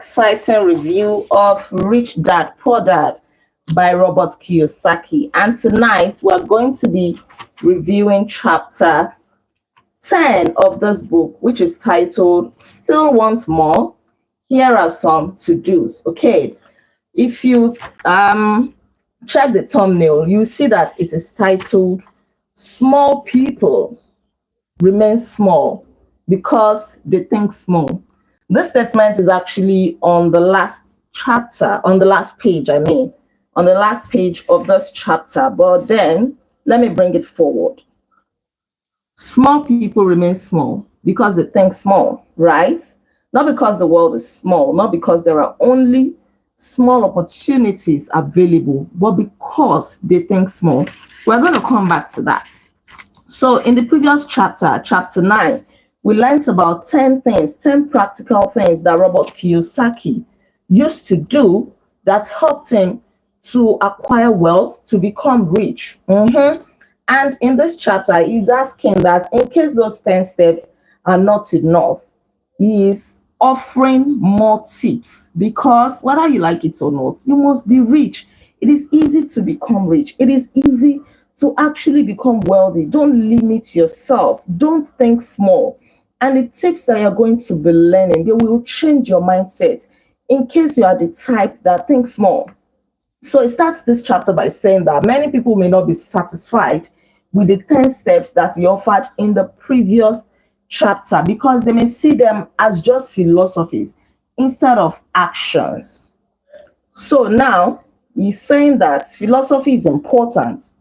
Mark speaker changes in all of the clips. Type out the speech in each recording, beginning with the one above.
Speaker 1: exciting review of Rich Dad Poor Dad by Robert Kiyosaki. And tonight we're going to be reviewing chapter 10 of this book, which is titled Still Want More. Here are some to-dos. Okay, if you check the thumbnail, you see that it is titled Small People Remain Small because they think small. This statement is actually on the last chapter, on the last page, on the last page of this chapter. But then let me bring it forward. Small people remain small because they think small, right? Not because the world is small, not because there are only small opportunities available, but because they think small. We're going to come back to that. So in the previous chapter, chapter 9, we learned about 10 things, 10 practical things that Robert Kiyosaki used to do that helped him to acquire wealth, to become rich. And in this chapter, he's asking that in case those 10 steps are not enough, he is offering more tips, because whether you like it or not, you must be rich. It is easy to become rich. It is easy to actually become wealthy. Don't limit yourself. Don't think small. And the tips that you're going to be learning, they will change your mindset in case you are the type that thinks small. So it starts this chapter by saying that many people may not be satisfied with the 10 steps that he offered in the previous chapter because they may see them as just philosophies instead of actions. So now he's saying that philosophy is important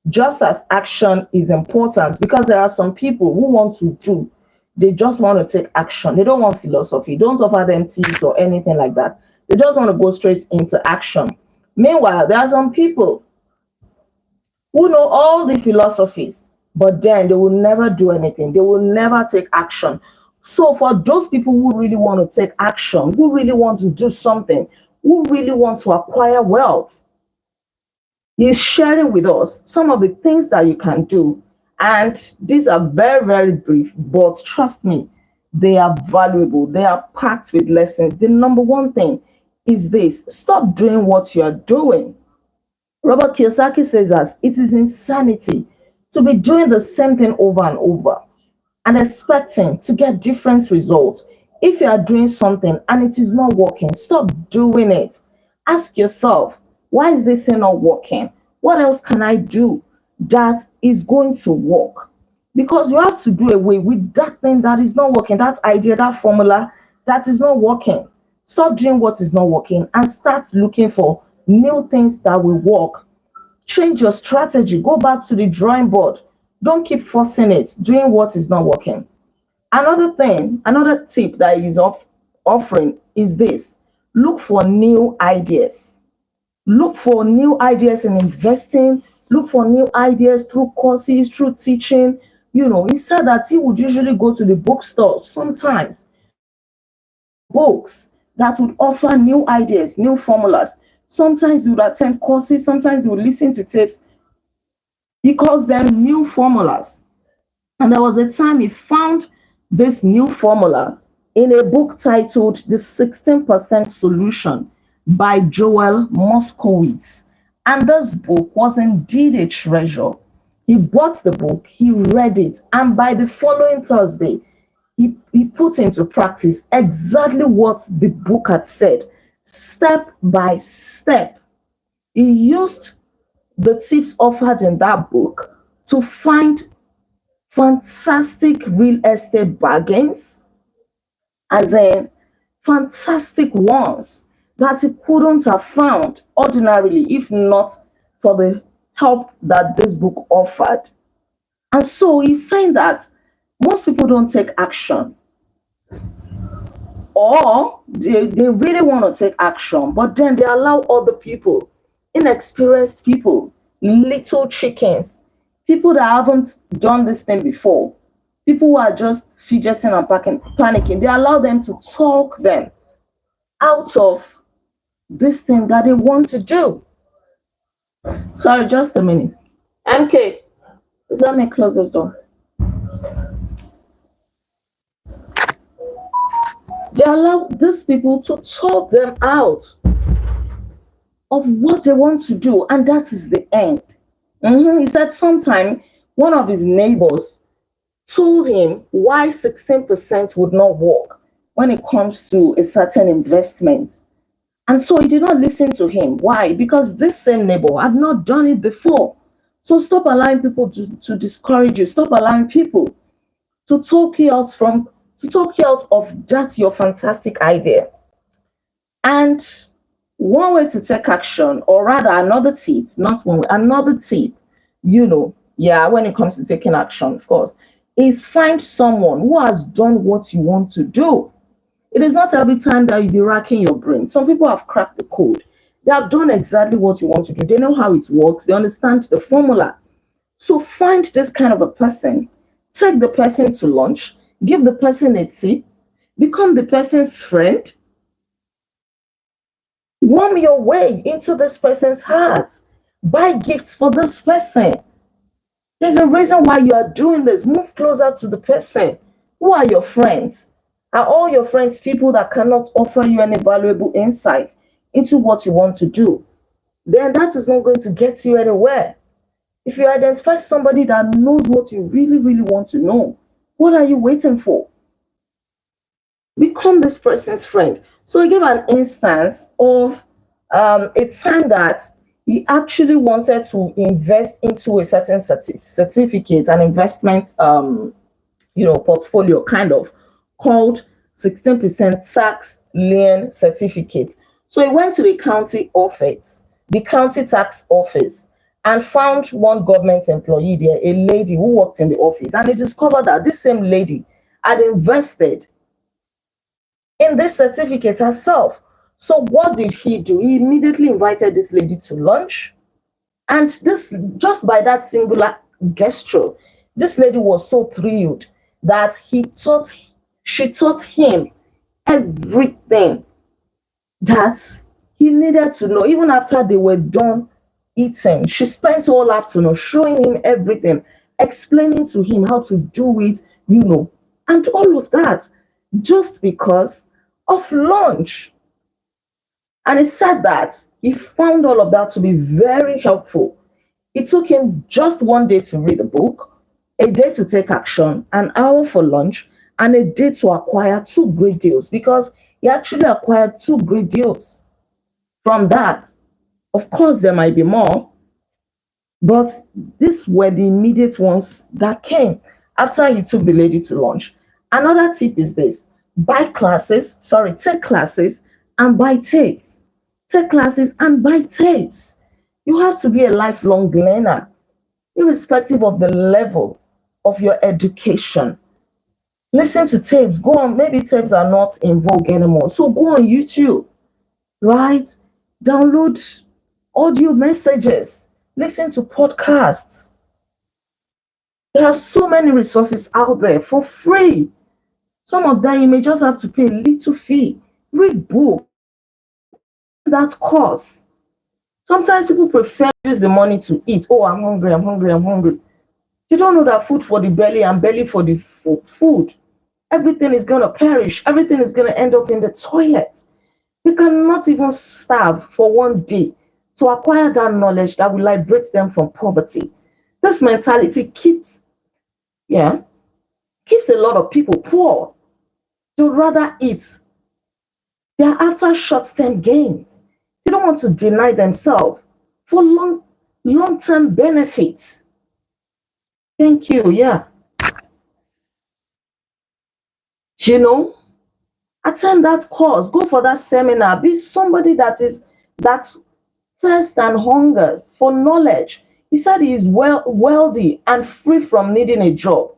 Speaker 1: just as action is important, because there are some people who want to do, they just want to take action. They don't want philosophy. Don't offer them tips or anything like that. They just want to go straight into action. Meanwhile, there are some people who know all the philosophies, but then they will never do anything. They will never take action. So for those people who really want to take action, who really want to do something, who really want to acquire wealth, he's sharing with us some of the things that you can do. And these are very, very brief, but trust me, they are valuable. They are packed with lessons. The number one thing is this: stop doing what you are doing. Robert Kiyosaki says that it is insanity to be doing the same thing over and over and expecting to get different results. If you are doing something and it is not working, stop doing it. Ask yourself, why is this thing not working? What else can I do that is going to work? Because you have to do away with that thing that is not working, that idea, that formula that is not working. Stop doing what is not working and start looking for new things that will work. Change your strategy. Go back to the drawing board. Don't keep forcing it, doing what is not working. Another thing, another tip that he's offering is this: look for new ideas. Look for new ideas in investing. Look for new ideas through courses, through teaching. He said that he would usually go to the bookstore sometimes, books that would offer new ideas, new formulas. Sometimes you would attend courses, sometimes you would listen to tapes. He calls them new formulas. And there was a time he found this new formula in a book titled The 16% Solution by Joel Moskowitz. And this book was indeed a treasure. He bought the book, he read it, and by the following Thursday, he put into practice exactly what the book had said, step by step. He used the tips offered in that book to find fantastic real estate bargains, as in fantastic ones that he couldn't have found ordinarily if not for the help that this book offered. And so he's saying that most people don't take action, or they really want to take action, but then they allow other people, inexperienced people, little chickens, people that haven't done this thing before, people who are just fidgeting and panicking, they allow them to talk them out of this thing that they want to do. Sorry, just a minute. MK, does that make close this door? They allow these people to talk them out of what they want to do, and that is the end. He said sometime one of his neighbors told him why 16% would not work when it comes to a certain investment. And so he did not listen to him. Why? Because this same neighbor had not done it before. So stop allowing people to discourage you. Stop allowing people to talk you out from to talk you out of that your fantastic idea. And one way to take action, or rather another tip, not one way, another tip, yeah, when it comes to taking action, of course, is find someone who has done what you want to do. It is not every time that you be racking your brain. Some people have cracked the code. They have done exactly what you want to do. They know how it works. They understand the formula. So find this kind of a person. Take the person to lunch. Give the person a tip. Become the person's friend. Warm your way into this person's heart. Buy gifts for this person. There's a reason why you are doing this. Move closer to the person. Who are your friends? Are all your friends people that cannot offer you any valuable insight into what you want to do? Then that is not going to get you anywhere. If you identify somebody that knows what you really, really want to know, what are you waiting for? Become this person's friend. So I give an instance of a time that he actually wanted to invest into a certain certificate, an investment, portfolio kind of called 16% tax lien certificate. So he went to the county tax office, and found one government employee there, a lady who worked in the office, and he discovered that this same lady had invested in this certificate herself. So what did he do? He immediately invited this lady to lunch. And this, just by that singular gesture, this lady was so thrilled that she taught him everything that he needed to know. Even after they were done eating, she spent all afternoon showing him everything, explaining to him how to do it, and all of that, just because of lunch. And he said that he found all of that to be very helpful. It took him just one day to read a book, a day to take action, an hour for lunch, and a day to acquire two great deals, because he actually acquired two great deals from that. Of course, there might be more, but these were the immediate ones that came after he took the lady to lunch. Another tip is this: take classes and buy tapes. Take classes and buy tapes. You have to be a lifelong learner, irrespective of the level of your education. Listen to tapes. Go on, maybe tapes are not in vogue anymore. So go on YouTube, right? Download audio messages, listen to podcasts. There are so many resources out there for free. Some of them you may just have to pay a little fee. Read books, that course. Sometimes people prefer to use the money to eat. Oh, I'm hungry, I'm hungry, I'm hungry. You don't know that food for the belly and belly for the food. Everything is going to perish. Everything is going to end up in the toilet. You cannot even starve for one day to acquire that knowledge that will liberate them from poverty. This mentality keeps a lot of people poor. They'd rather eat. They're after short-term gains. They don't want to deny themselves for long-term benefits. Thank you. Yeah. Attend that course, go for that seminar, be somebody that thirsts and hungers for knowledge. He said he is wealthy and free from needing a job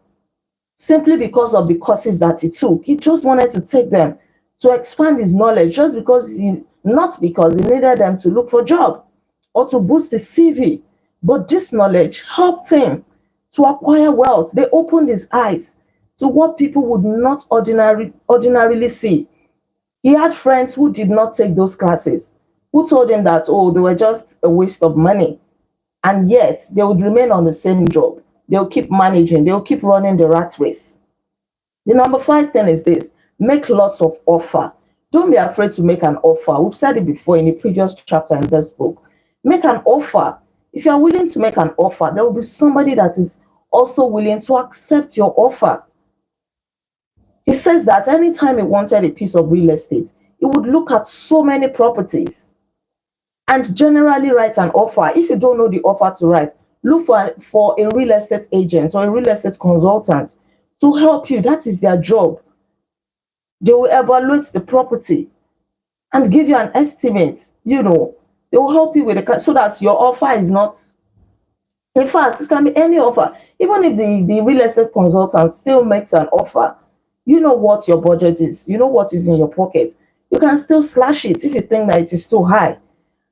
Speaker 1: simply because of the courses that he took. He just wanted to take them to expand his knowledge, not because he needed them to look for a job or to boost his CV, but this knowledge helped him to acquire wealth. They opened his eyes to what people would not ordinarily see. He had friends who did not take those classes, who told him that, oh, they were just a waste of money. And yet, they would remain on the same job. They'll keep managing. They'll keep running the rat race. The number 5 thing is this: Make lots of offer. Don't be afraid to make an offer. We've said it before in the previous chapter in this book. Make an offer. If you are willing to make an offer, there will be somebody that is also willing to accept your offer. He says that anytime he wanted a piece of real estate, he would look at so many properties and generally write an offer. If you don't know the offer to write, look for a real estate agent or a real estate consultant to help you. That is their job. They will evaluate the property and give you an estimate. They will help you with so that your offer is not. In fact, this can be any offer. Even if the real estate consultant still makes an offer, you know what your budget is, you know what is in your pocket. You can still slash it if you think that it is too high.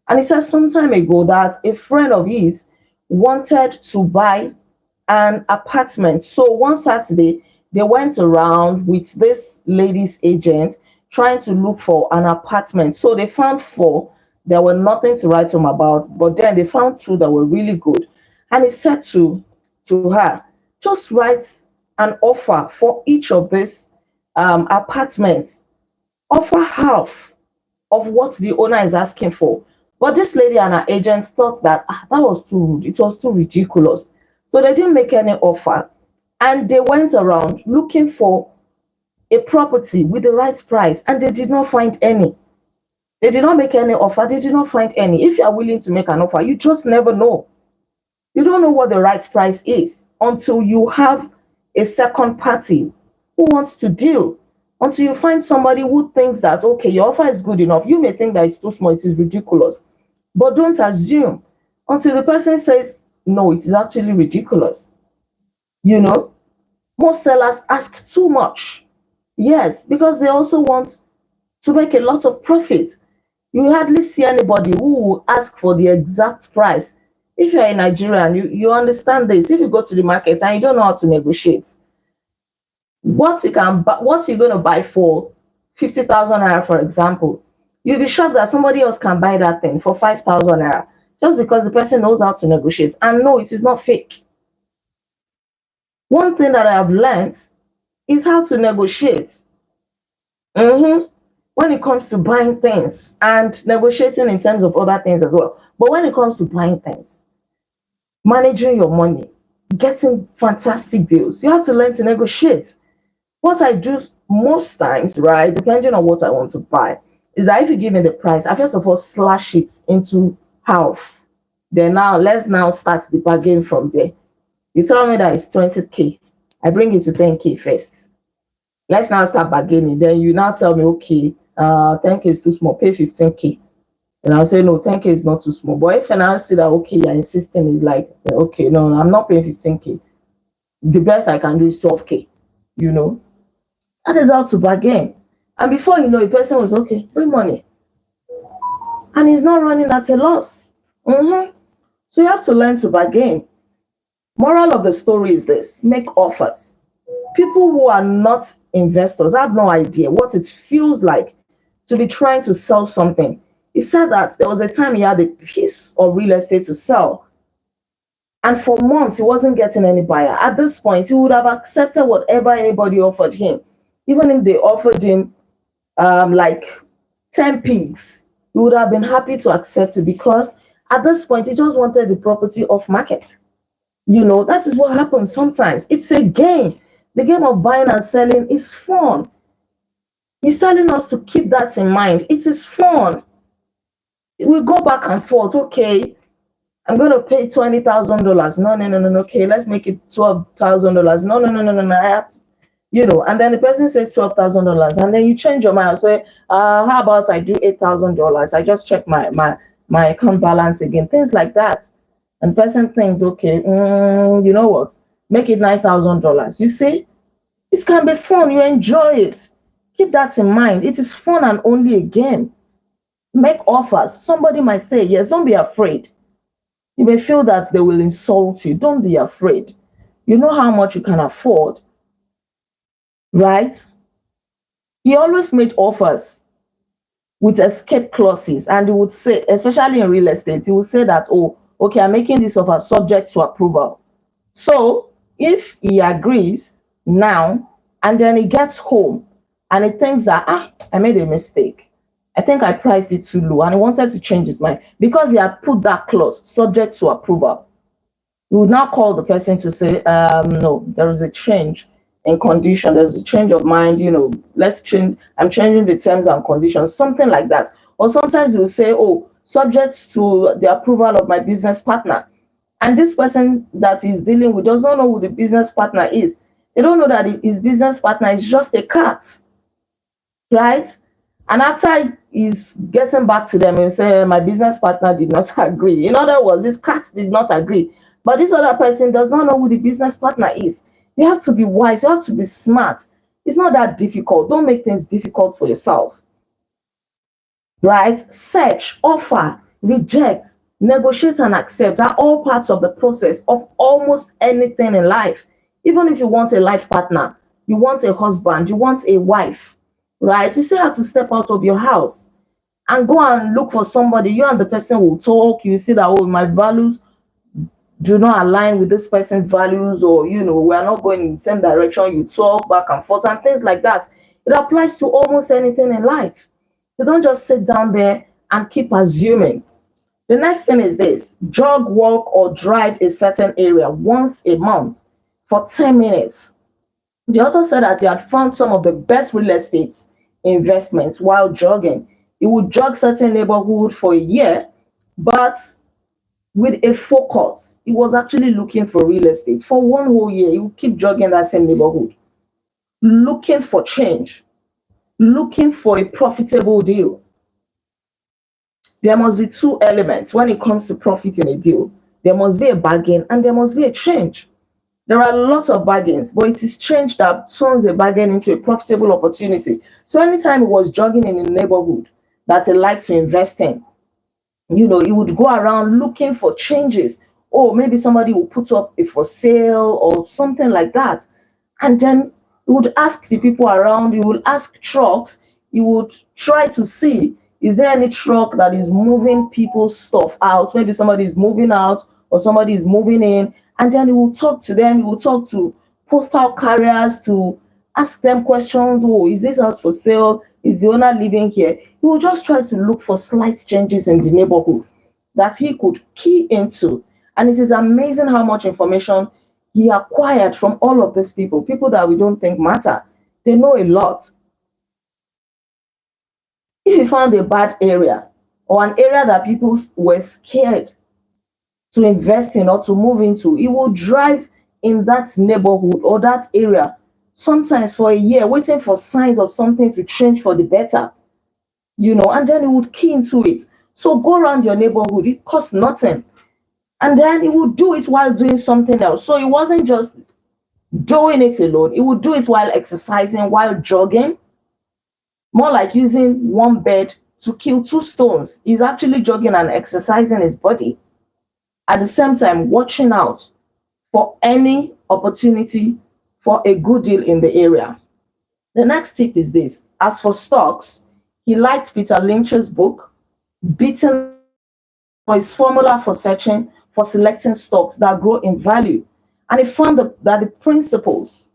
Speaker 1: And he said some time ago that a friend of his wanted to buy an apartment. So one Saturday, they went around with this lady's agent trying to look for an apartment. So they found 4. There were nothing to write home about, but then they found 2 that were really good. And he said to her, just write an offer for each of these apartments. Offer half of what the owner is asking for. But this lady and her agent thought that that was too rude. It was too ridiculous. So they didn't make any offer. And they went around looking for a property with the right price, and they did not find any. They did not make any offer. They did not find any. If you are willing to make an offer, you just never know. You don't know what the right price is until you have a second party who wants to deal. Until you find somebody who thinks that, okay, your offer is good enough. You may think that it's too small, it is ridiculous. But don't assume until the person says, no, it is actually ridiculous. Most sellers ask too much. Yes, because they also want to make a lot of profit. You hardly see anybody who will ask for the exact price. If you're in Nigeria and you understand this, if you go to the market and you don't know how to negotiate, what you're going to buy for 50,000 naira, for example, you'll be shocked that somebody else can buy that thing for 5,000 naira just because the person knows how to negotiate. And no, it is not fake. One thing that I have learned is how to negotiate. When it comes to buying things and negotiating in terms of other things as well. But when it comes to buying things, managing your money, getting fantastic deals, you have to learn to negotiate. What I do most times, right, depending on what I want to buy, is that if you give me the price, I first of all slash it into half. Then let's start the bargain from there. You tell me that it's 20K. I bring it to 10K first. Let's now start bargaining. Then you now tell me, okay, 10K is too small, pay 15K. And I'll say, no, 10K is not too small. But if I now see that, okay, you're insisting, is like, okay, no, I'm not paying 15K. The best I can do is 12K. That is how to bargain. And before you know, a person was, okay, bring money. And he's not running at a loss. So you have to learn to bargain. Moral of the story is this: make offers. People who are not investors have no idea what it feels like to be trying to sell something. He said that there was a time he had a piece of real estate to sell. And for months, he wasn't getting any buyer. At this point, he would have accepted whatever anybody offered him. Even if they offered him like 10 pigs, he would have been happy to accept it, because at this point, he just wanted the property off market. That is what happens sometimes. It's a game. The game of buying and selling is fun. He's telling us to keep that in mind. It is fun. We go back and forth. Okay, I'm going to pay $20,000. No. Okay, let's make it $12,000. No. I have to, and then the person says $12,000, and then you change your mind. Say, how about I do $8,000? I just check my account balance again. Things like that. And person thinks, okay, you know what? Make it $9,000. You see, it can be fun. You enjoy it. Keep that in mind. It is fun and only a game. Make offers. Somebody might say yes. Don't be afraid. You may feel that they will insult you. Don't be afraid. You know how much you can afford, right? He always made offers with escape clauses, and he would say, especially in real estate, he would say that, oh, okay, I'm making this offer subject to approval. So if he agrees now, and then he gets home and it thinks that, I made a mistake. I think I priced it too low, and he wanted to change his mind because he had put that clause subject to approval. You would now call the person to say, no, there is a change in condition, there's a change of mind, let's change, I'm changing the terms and conditions, something like that. Or sometimes you will say, oh, subject to the approval of my business partner. And this person that is dealing with does not know who the business partner is. They don't know that his business partner is just a cat, right? And after he's getting back to them and say, my business partner did not agree. In other words, this cat did not agree. But this other person does not know who the business partner is. You have to be wise. You have to be smart. It's not that difficult. Don't make things difficult for yourself, right? Search, offer, reject, negotiate, and accept are all parts of the process of almost anything in life. Even if you want a life partner, you want a husband, you want a wife, right? You still have to step out of your house and go and look for somebody. You and the person will talk. You see that, oh, my values do not align with this person's values, or we are not going in the same direction. You talk back and forth and things like that. It applies to almost anything in life. You don't just sit down there and keep assuming. The next thing is this: jog, walk, or drive a certain area once a month for 10 minutes. The author said that he had found some of the best real estate investments while jogging. He would jog certain neighborhood for a year, but with a focus. He was actually looking for real estate for one whole year. He would keep jogging that same neighborhood, looking for change, looking for a profitable deal. There must be two elements when it comes to profit in a deal. There must be a bargain and there must be a change. There are lots of bargains, but it is change that turns a bargain into a profitable opportunity. So anytime he was jogging in a neighborhood that he liked to invest in, he would go around looking for changes. Oh, maybe somebody will put up a for sale or something like that. And then he would ask the people around, he would ask trucks, he would try to see, is there any truck that is moving people's stuff out? Maybe somebody is moving out or somebody is moving in. And then he will talk to them, he will talk to postal carriers to ask them questions. Oh, is this house for sale? Is the owner living here? He will just try to look for slight changes in the neighborhood that he could key into. And it is amazing how much information he acquired from all of these people that we don't think matter. They know a lot. If he found a bad area or an area that people were scared to invest in or to move into, he will drive in that neighborhood or that area, sometimes for a year, waiting for signs of something to change for the better, and then he would key into it. So go around your neighborhood, it costs nothing. And then he would do it while doing something else. So he wasn't just doing it alone, he would do it while exercising, while jogging, more like using one bird to kill two stones. He's actually jogging and exercising his body, at the same time watching out for any opportunity for a good deal in the area. The next tip is this: as for stocks, he liked Peter Lynch's book, Beaten, for his formula for selecting stocks that grow in value. And he found that the principles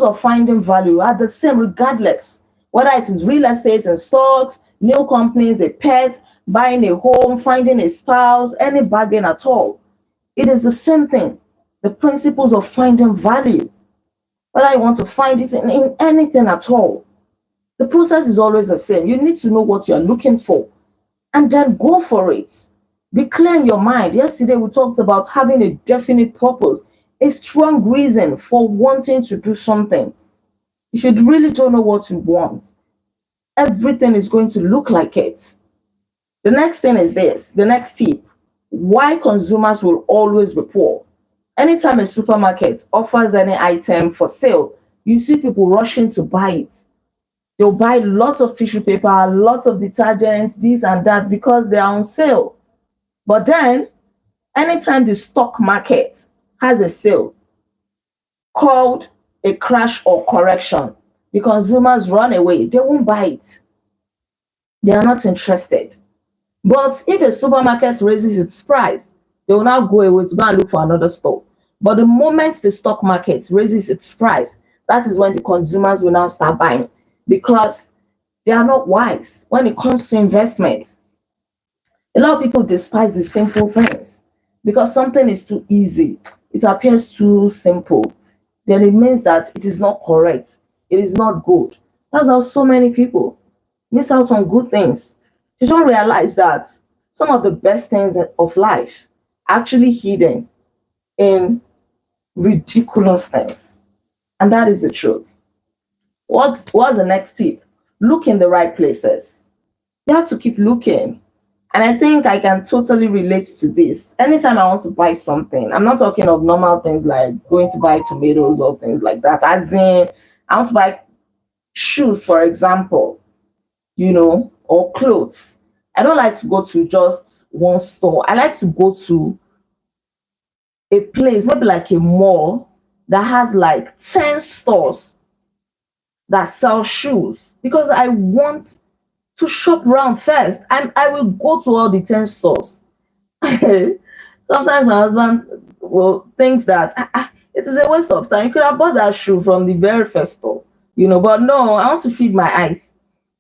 Speaker 1: of finding value are the same regardless whether it is real estate and stocks, new companies, a pet, buying a home, finding a spouse, any bargain at all. It is the same thing. The principles of finding value, whether you want to find it in anything at all, the process is always the same. You need to know what you're looking for and then go for it. Be clear in your mind. Yesterday, we talked about having a definite purpose, a strong reason for wanting to do something. If you really don't know what you want, everything is going to look like it. The next thing is this: the next tip: why consumers will always be poor. Anytime a supermarket offers any item for sale, you see people rushing to buy it. They'll buy lots of tissue paper, lots of detergents, this and that, because they are on sale. But then, anytime the stock market has a sale called a crash or correction, the consumers run away. They won't buy it. They are not interested. But if a supermarket raises its price, they will now go away to go and look for another store. But the moment the stock market raises its price, that is when the consumers will now start buying, because they are not wise when it comes to investment. A lot of people despise the simple things because something is too easy. It appears too simple. Then it means that it is not correct. It is not good. That's how so many people miss out on good things. They don't realize that some of the best things of life are actually hidden in ridiculous things. And that is the truth. What's the next tip? Look in the right places. You have to keep looking. And I think I can totally relate to this. Anytime I want to buy something, I'm not talking of normal things like going to buy tomatoes or things like that. As in, I want to buy shoes, for example, or clothes. I don't like to go to just one store. I like to go to a place, maybe like a mall, that has like 10 stores that sell shoes, because I want to shop around first. I will go to all the 10 stores. Sometimes my husband will think that it is a waste of time. You could have bought that shoe from the very first store, but no, I want to feed my eyes.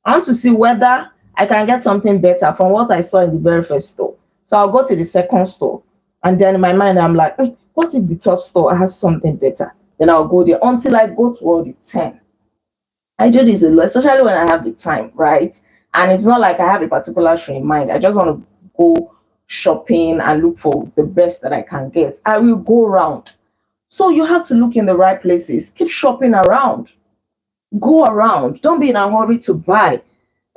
Speaker 1: I want to see whether I can get something better from what I saw in the very first store. So I'll go to the second store. And then in my mind, I'm like, what if the third store has something better? Then I'll go there until I go to all the 10. I do this a lot, especially when I have the time, right? And it's not like I have a particular shoe in mind. I just want to go shopping and look for the best that I can get. I will go around. So you have to look in the right places. Keep shopping around. Go around. Don't be in a hurry to buy,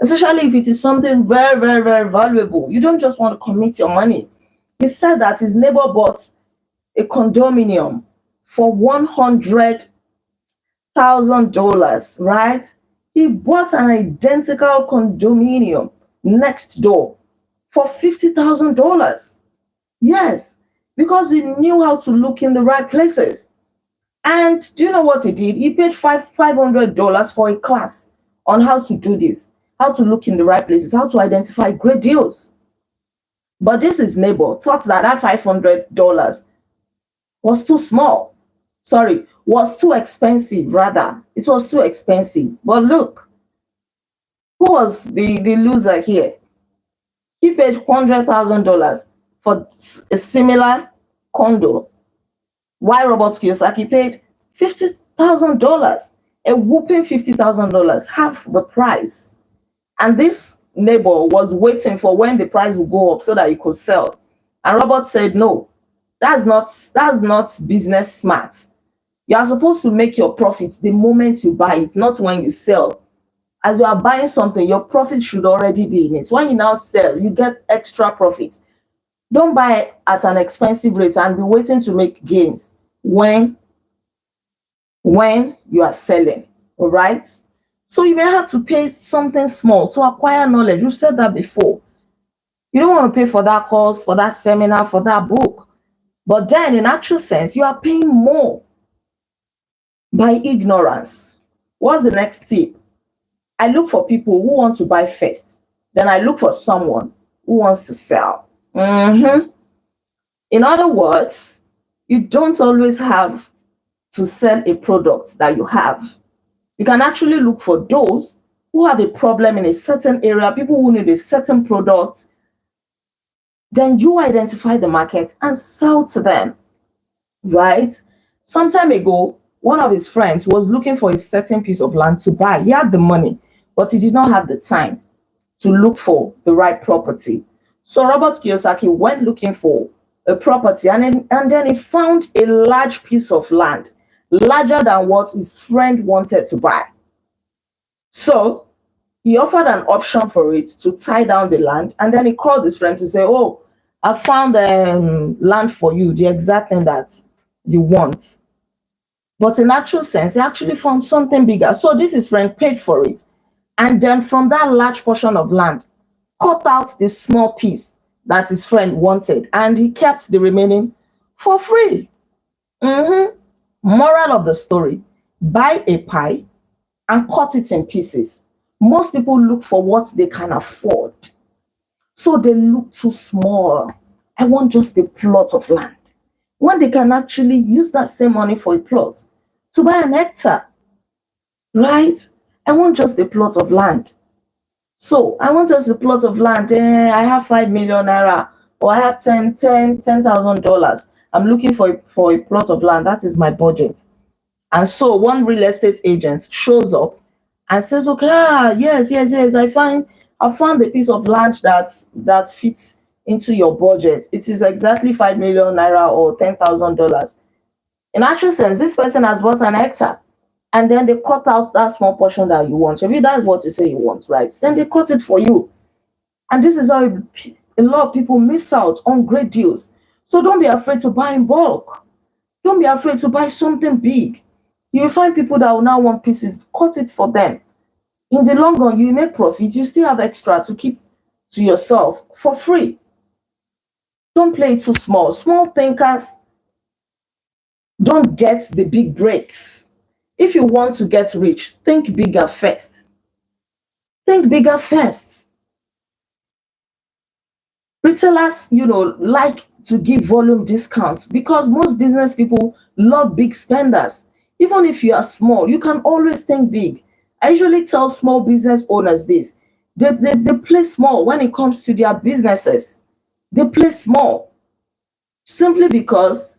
Speaker 1: especially if it is something very, very, very valuable. You don't just want to commit your money. He said that his neighbor bought a condominium for $100,000, right? He bought an identical condominium next door for $50,000. Yes, because he knew how to look in the right places. And do you know what he did? He paid $500 for a class on how to do this, how to look in the right places, how to identify great deals. But this his neighbor thought that $500 was too small. Sorry, was too expensive, rather. It was too expensive. But look, who was the loser here? He paid $100,000 for a similar condo, while Robert Kiyosaki paid $50,000, a whooping $50,000, half the price. And this neighbor was waiting for when the price would go up so that he could sell. And Robert said, no, that's not business smart. You are supposed to make your profit the moment you buy it, not when you sell. As you are buying something, your profit should already be in it. When you now sell, you get extra profit. Don't buy at an expensive rate and be waiting to make gains when you are selling. All right. So you may have to pay something small to acquire knowledge. We've said that before. You don't want to pay for that course, for that seminar, for that book. But then in actual sense, you are paying more by ignorance. What's the next tip? I look for people who want to buy first. Then I look for someone who wants to sell. In other words, you don't always have to sell a product that you have. You can actually look for those who have a problem in a certain area, people who need a certain product. Then you identify the market and sell to them, right? Some time ago, one of his friends was looking for a certain piece of land to buy. He had the money, but he did not have the time to look for the right property. So Robert Kiyosaki went looking for a property, and then he found a large piece of land, larger than what his friend wanted to buy. So he offered an option for it to tie down the land, and then he called his friend to say, oh, I found land for you, the exact thing that you want. But in actual sense, he actually found something bigger. So this his friend paid for it. And then from that large portion of land, cut out the small piece that his friend wanted, and he kept the remaining for free. Moral of the story: buy a pie and cut it in pieces. Most people look for what they can afford, so they look too small. I want just a plot of land, when they can actually use that same money for a plot to buy an hectare. right? I want just a plot of land. So I want just a plot of land. I have 5 million naira, or I have $10,000. I'm looking for a plot of land. That is my budget. And so one real estate agent shows up and says, "Okay, yes, yes, yes, I found a piece of land that fits into your budget. It is exactly 5 million naira or $10,000." In actual sense, this person has bought an hectare, and then they cut out that small portion that you want. Maybe that's what you say you want, right? Then they cut it for you. And this is how a lot of people miss out on great deals. So don't be afraid to buy in bulk. Don't be afraid to buy something big. You will find people that will now want pieces, cut it for them. In the long run, you make profit, you still have extra to keep to yourself for free. Don't play it too small. Small thinkers don't get the big breaks. If you want to get rich, think bigger first. Think bigger first. Retailers, like to give volume discounts because most business people love big spenders. Even if you are small, you can always think big. I usually tell small business owners this. They play small when it comes to their businesses. They play small simply because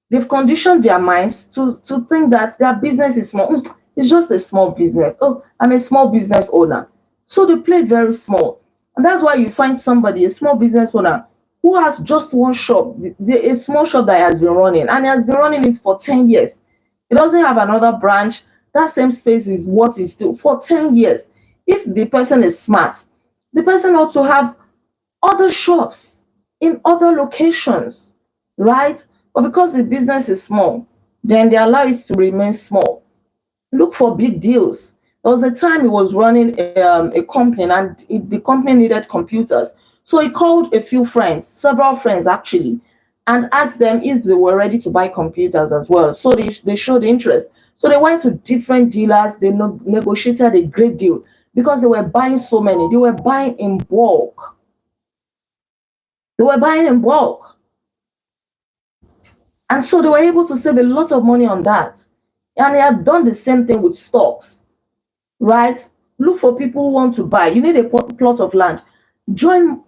Speaker 1: they've conditioned their minds to think that their business is small. It's just a small business. Oh, I'm a small business owner. So they play very small. And that's why you find somebody, a small business owner, who has just one shop, a small shop that he has been running, and he has been running it for 10 years. He doesn't have another branch. That same space is what is still for 10 years. If the person is smart, the person ought to have other shops in other locations, right? But because the business is small, then they allow it to remain small. Look for big deals. There was a time he was running a company, and the company needed computers. So he called a few friends, several friends actually, and asked them if they were ready to buy computers as well. So they showed interest. So they went to different dealers, they negotiated a great deal because they were buying so many. They were buying in bulk. They were buying in bulk. And so they were able to save a lot of money on that. And they had done the same thing with stocks, right? Look for people who want to buy. You need a plot of land. Join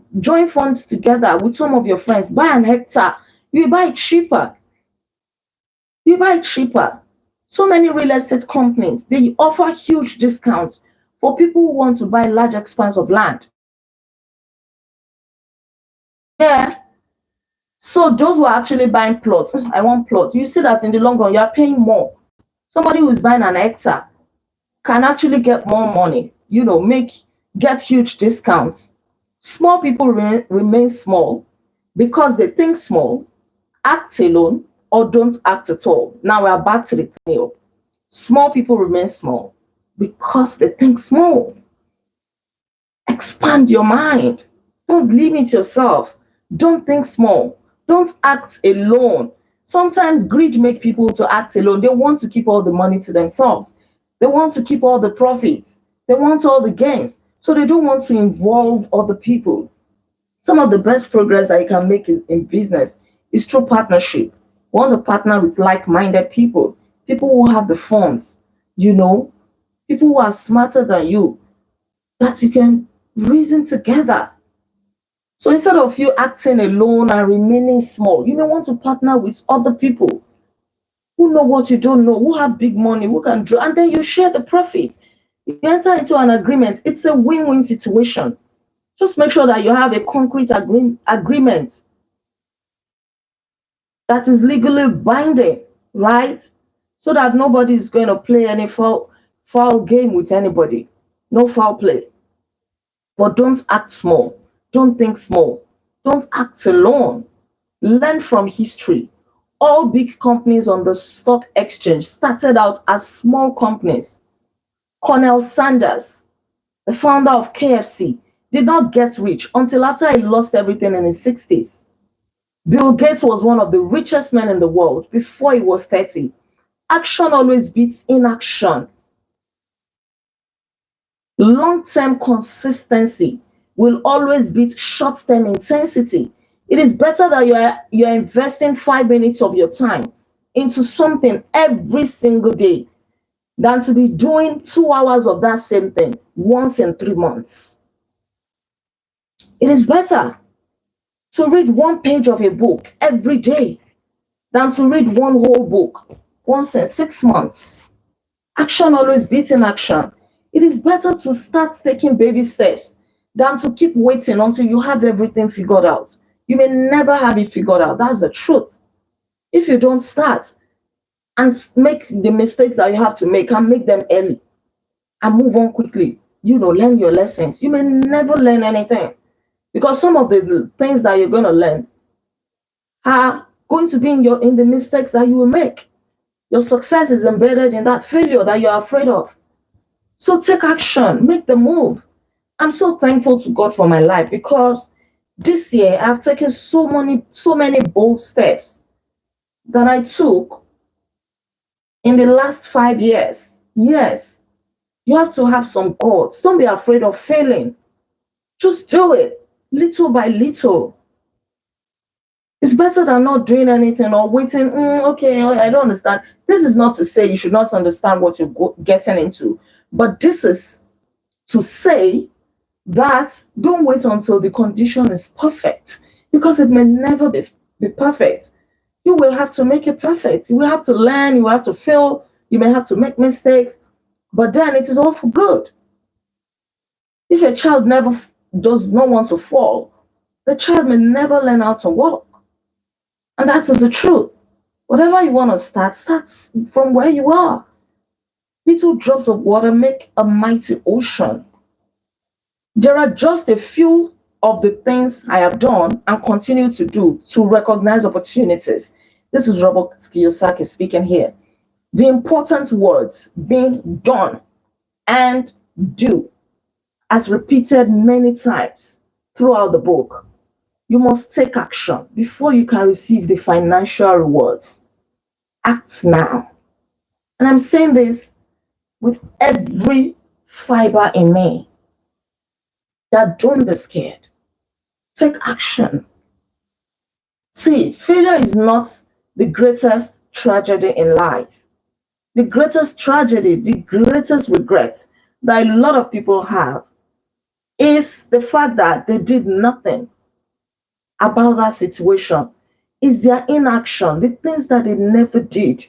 Speaker 1: funds together with some of your friends. Buy an hectare. You buy it cheaper. You buy it cheaper. So many real estate companies, they offer huge discounts for people who want to buy large expanse of land. Yeah. So those who are actually buying plots, I want plots. You see that in the long run, you are paying more. Somebody who is buying an hectare can actually get more money, get huge discounts. Small people remain small because they think small, act alone, or don't act at all. Now we are back to the thing. Small people remain small because they think small. Expand your mind. Don't limit yourself. Don't think small. Don't act alone. Sometimes greed makes people to act alone. They want to keep all the money to themselves. They want to keep all the profits. They want all the gains. So they don't want to involve other people. Some of the best progress that you can make in business is through partnership. You want to partner with like-minded people, people who have the funds, you know, people who are smarter than you, that you can reason together. So instead of you acting alone and remaining small, you may want to partner with other people who know what you don't know, who have big money, who can draw, and then you share the profit. You enter into an agreement, it's a win-win situation. Just make sure that you have a concrete agreement that is legally binding, right? So that nobody is going to play any foul game with anybody. No foul play. But don't act small. Don't think small. Don't act alone. Learn from history. All big companies on the stock exchange started out as small companies. Colonel Sanders, the founder of KFC, did not get rich until after he lost everything in his 60s. Bill Gates was one of the richest men in the world before he was 30. Action always beats inaction. Long-term consistency will always beat short-term intensity. It is better that you're investing 5 minutes of your time into something every single day than to be doing 2 hours of that same thing once in 3 months. It is better to read one page of a book every day than to read one whole book once in 6 months. Action always beats inaction. It is better to start taking baby steps than to keep waiting until you have everything figured out. You may never have it figured out. That's the truth. If you don't start and make the mistakes that you have to make and make them early and move on quickly, learn your lessons. You may never learn anything because some of the things that you're going to learn are going to be in the mistakes that you will make. Your success is embedded in that failure that you're afraid of. So take action, make the move. I'm so thankful to God for my life because this year I've taken so many bold steps that I took in the last 5 years. Yes, you have to have some goals. Don't be afraid of failing. Just do it little by little. It's better than not doing anything or waiting. Okay, I don't understand. This is not to say you should not understand what you're getting into, but this is to say that don't wait until the condition is perfect because it may never be perfect. You will have to make it perfect. You will have to learn. You will have to fail. You may have to make mistakes, but then it is all for good. If a child never does not want to fall, the child may never learn how to walk. And that is the truth. Whatever you want to start from where you are. Little drops of water make a mighty ocean. There are just a few of the things I have done and continue to do to recognize opportunities. This is Robert Kiyosaki speaking here. The important words being done and do, as repeated many times throughout the book. You must take action before you can receive the financial rewards. Act now. And I'm saying this with every fiber in me that don't be scared. Take action. See, failure is not the greatest tragedy in life. The greatest tragedy, the greatest regret that a lot of people have is the fact that they did nothing about that situation. Is their inaction, the things that they never did.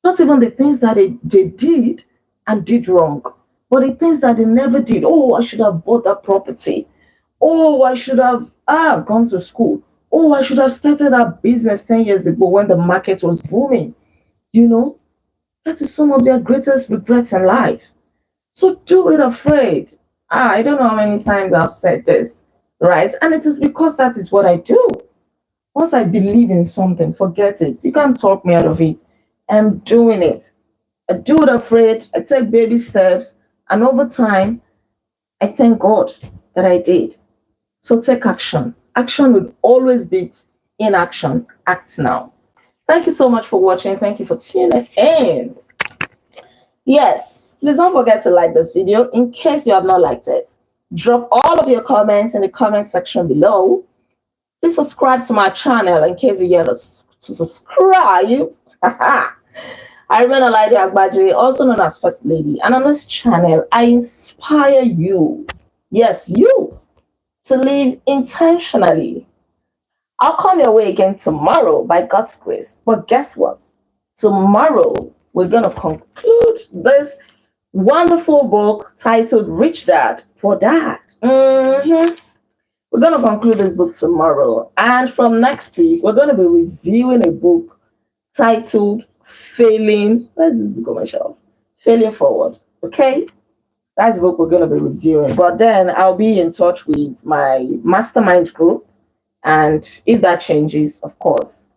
Speaker 1: Not even the things that they did and did wrong, but the things that they never did. Oh, I should have bought that property. Oh, I should have gone to school. Oh, I should have started a business 10 years ago when the market was booming. That is some of their greatest regrets in life. So do it afraid. I don't know how many times I've said this, right? And it is because that is what I do. Once I believe in something, forget it. You can't talk me out of it. I'm doing it. I do it afraid. I take baby steps. And over time, I thank God that I did. So take action. Action will always beat inaction. Act now. Thank you so much for watching. Thank you for tuning in. Yes, please don't forget to like this video in case you have not liked it. Drop all of your comments in the comment section below. Please subscribe to my channel in case you get to subscribe. I remain Olaide Agbaje, also known as First Lady, and on this channel, I inspire you, yes, you, to live intentionally. I'll come your way again tomorrow by God's grace. But guess what? Tomorrow, we're going to conclude this wonderful book titled Rich Dad, Poor Dad. We're going to conclude this book tomorrow. And from next week, we're going to be reviewing a book titled Failing. Where's this book on my shelf? Failing Forward. Okay? That's the book we're going to be reviewing. But then I'll be in touch with my mastermind group. And if that changes, of course,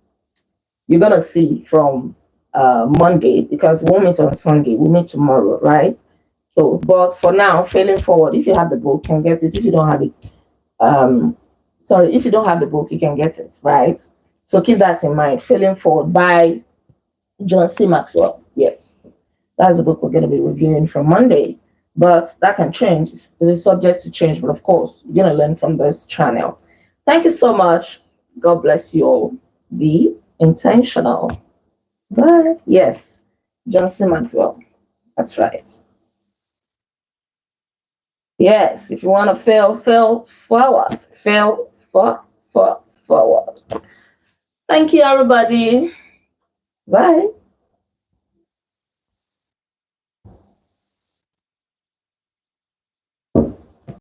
Speaker 1: you're going to see from Monday, because we'll meet on Sunday. We'll meet tomorrow, right? So, but for now, Failing Forward, if you have the book, you can get it. If you don't have it, if you don't have the book, you can get it, right? So keep that in mind. Failing Forward by John C. Maxwell. Yes, that's the book we're going to be reviewing from Monday. But that can change. It's subject to change. But of course, you're going to learn from this channel. Thank you so much. God bless you all. Be intentional. Bye. Yes, John C. Maxwell. That's right. Yes, if you want to fail forward. Forward. Thank you, everybody. Bye.